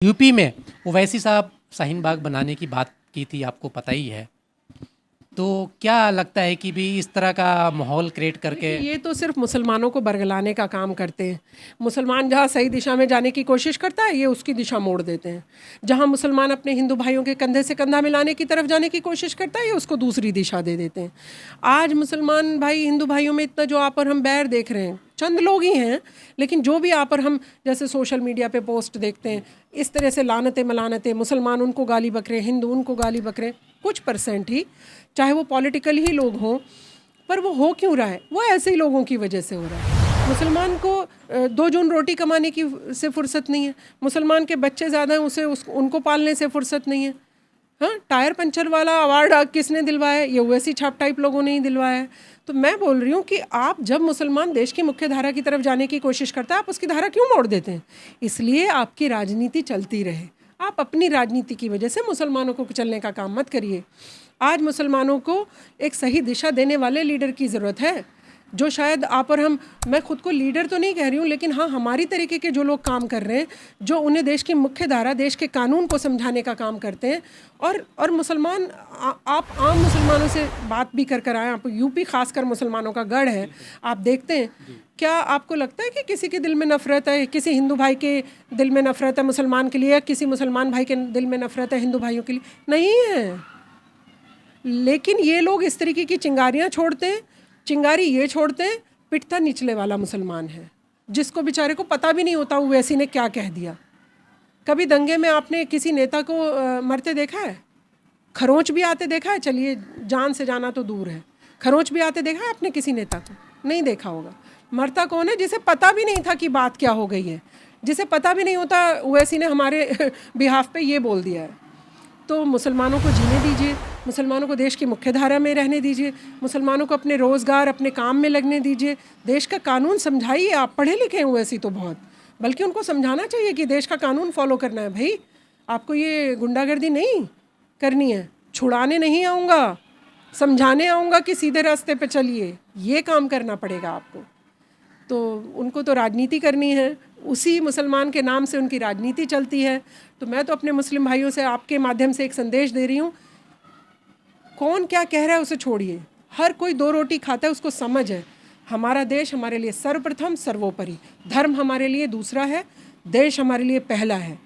UP में ओवैसी साहब शाहीन बाग बनाने की बात की थी, आपको पता ही है। तो क्या लगता है कि भी इस तरह का माहौल क्रिएट करके ये तो सिर्फ मुसलमानों को बरगलाने का काम करते हैं। मुसलमान जहाँ सही दिशा में जाने की कोशिश करता है, ये उसकी दिशा मोड़ देते हैं। जहाँ मुसलमान अपने हिंदू भाइयों के कंधे से कंधा मिलाने की तरफ जाने की कोशिश करता है, ये उसको दूसरी दिशा दे देते हैं। आज मुसलमान भाई हिंदू भाइयों में इतना जो आप और हम बैर देख रहे हैं, चंद लोग ही हैं, लेकिन जो भी आप और हम जैसे सोशल मीडिया पे पोस्ट देखते हैं, इस तरह से लानतें मलानतें, मुसलमान उनको गाली बक रहे, हिंदू उनको गाली बक रहे, कुछ परसेंट ही, चाहे वो पॉलिटिकल ही लोग हों, पर वो हो क्यों रहा है? वो ऐसे ही लोगों की वजह से हो रहा है। मुसलमान को 2 जून रोटी कमाने की से फुर्सत नहीं है, मुसलमान के बच्चे ज़्यादा हैं, उनको पालने से फुर्सत नहीं है। हाँ, टायर पंचर वाला अवार्ड किसने दिलवाया? ये वैसी छाप टाइप लोगों ने ही दिलवाया है। तो मैं बोल रही हूँ कि आप जब मुसलमान देश की मुख्य धारा की तरफ जाने की कोशिश करता है, आप उसकी धारा क्यों मोड़ देते हैं? इसलिए आपकी राजनीति चलती रहे। आप अपनी राजनीति की वजह से मुसलमानों को चलने का काम मत करिए। आज मुसलमानों को एक सही दिशा देने वाले लीडर की ज़रूरत है, जो शायद आप और हम, मैं खुद को लीडर तो नहीं कह रही हूँ, लेकिन हाँ, हमारी तरीके के जो लोग काम कर रहे हैं, जो उन्हें देश की मुख्य धारा, देश के कानून को समझाने का काम करते हैं। और मुसलमान, आप आम मुसलमानों से बात भी कर आए, आप यूपी खासकर मुसलमानों का गढ़ है, आप देखते हैं। क्या आपको लगता है कि किसी के दिल में नफ़रत है, किसी हिंदू भाई के दिल में नफ़रत है मुसलमान के लिए, या किसी मुसलमान भाई के दिल में नफ़रत है हिंदू भाइयों के लिए? नहीं है। लेकिन ये लोग इस तरीके की चिंगारियाँ छोड़ते हैं। चिंगारी ये छोड़ते हैं, पिटता निचले वाला मुसलमान है, जिसको बेचारे को पता भी नहीं होता ओवैसी ने क्या कह दिया। कभी दंगे में आपने किसी नेता को मरते देखा है? खरोंच भी आते देखा है? चलिए, जान से जाना तो दूर है, खरोंच भी आते देखा है आपने किसी नेता को? नहीं देखा होगा। मरता कौन है? जिसे पता भी नहीं था कि बात क्या हो गई है, जिसे पता भी नहीं होता ओवैसी ने हमारे बिहाफ पे ये बोल दिया है। तो मुसलमानों को जीने दीजिए, मुसलमानों को देश की मुख्य धारा में रहने दीजिए, मुसलमानों को अपने रोज़गार, अपने काम में लगने दीजिए। देश का कानून समझाइए। आप पढ़े लिखे हैं वैसे तो बहुत, बल्कि उनको समझाना चाहिए कि देश का कानून फॉलो करना है। भाई, आपको ये गुंडागर्दी नहीं करनी है, छुड़ाने नहीं आऊँगा, समझाने आऊँगा कि सीधे रास्ते पे चलिए, ये काम करना पड़ेगा आपको। तो उनको तो राजनीति करनी है, उसी मुसलमान के नाम से उनकी राजनीति चलती है। तो मैं तो अपने मुस्लिम भाइयों से आपके माध्यम से एक संदेश दे रही हूँ, कौन क्या कह रहा है उसे छोड़िए। हर कोई 2 रोटी खाता है, उसको समझ है हमारा देश हमारे लिए सर्वप्रथम सर्वोपरि, धर्म हमारे लिए दूसरा है, देश हमारे लिए पहला है,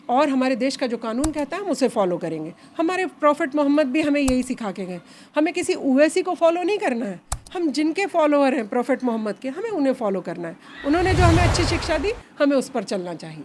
और हमारे देश का जो कानून कहता है हम उसे फॉलो करेंगे। हमारे प्रॉफिट मोहम्मद भी हमें यही सिखा के गए। हमें किसी ओवैसी को फॉलो नहीं करना है, हम जिनके फॉलोअर हैं प्रॉफिट मोहम्मद के, हमें उन्हें फॉलो करना है। उन्होंने जो हमें अच्छी शिक्षा दी, हमें उस पर चलना चाहिए।